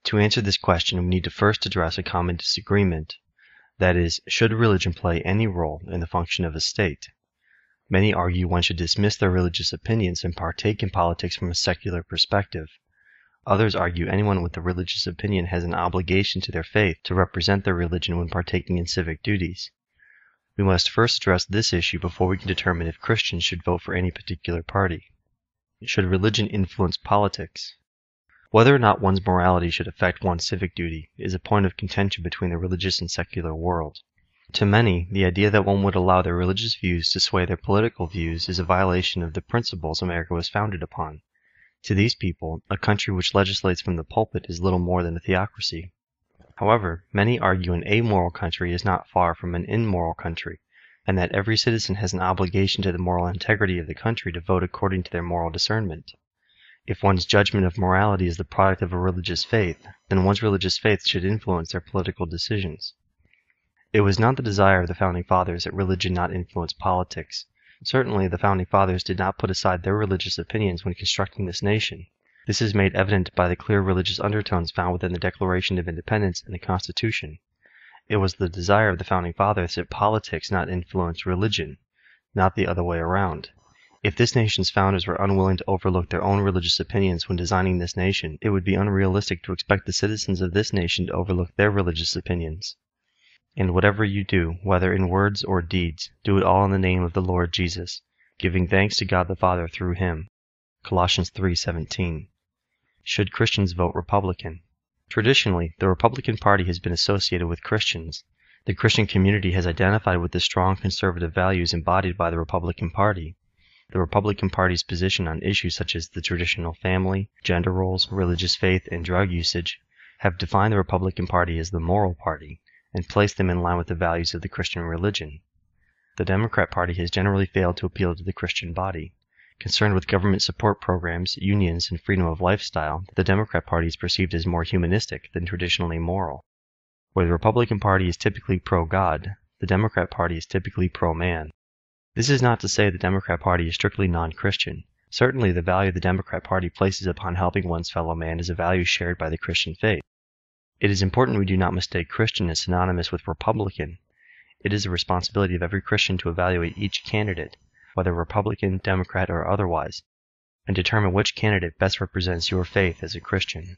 To answer this question, we need to first address a common disagreement. That is, should religion play any role in the function of a state? Many argue one should dismiss their religious opinions and partake in politics from a secular perspective. Others argue anyone with a religious opinion has an obligation to their faith to represent their religion when partaking in civic duties. We must first address this issue before we can determine if Christians should vote for any particular party. Should religion influence politics? Whether or not one's morality should affect one's civic duty is a point of contention between the religious and secular world. To many, the idea that one would allow their religious views to sway their political views is a violation of the principles America was founded upon. To these people, a country which legislates from the pulpit is little more than a theocracy. However, many argue an amoral country is not far from an immoral country, and that every citizen has an obligation to the moral integrity of the country to vote according to their moral discernment. If one's judgment of morality is the product of a religious faith, then one's religious faith should influence their political decisions. It was not the desire of the Founding Fathers that religion not influence politics. Certainly, the Founding Fathers did not put aside their religious opinions when constructing this nation. This is made evident by the clear religious undertones found within the Declaration of Independence and the Constitution. It was the desire of the Founding Fathers that politics not influence religion, not the other way around. If this nation's founders were unwilling to overlook their own religious opinions when designing this nation, it would be unrealistic to expect the citizens of this nation to overlook their religious opinions. And whatever you do, whether in words or deeds, do it all in the name of the Lord Jesus, giving thanks to God the Father through him. Colossians 3:17. Should Christians vote Republican? Traditionally, the Republican Party has been associated with Christians. The Christian community has identified with the strong conservative values embodied by the Republican Party. The Republican Party's position on issues such as the traditional family, gender roles, religious faith, and drug usage have defined the Republican Party as the moral party and placed them in line with the values of the Christian religion. The Democrat Party has generally failed to appeal to the Christian body. Concerned with government support programs, unions, and freedom of lifestyle, the Democrat Party is perceived as more humanistic than traditionally moral. Where the Republican Party is typically pro-God, the Democrat Party is typically pro-man. This is not to say the Democrat Party is strictly non-Christian. Certainly the value the Democrat Party places upon helping one's fellow man is a value shared by the Christian faith. It is important we do not mistake Christian as synonymous with Republican. It is the responsibility of every Christian to evaluate each candidate, whether Republican, Democrat, or otherwise, and determine which candidate best represents your faith as a Christian.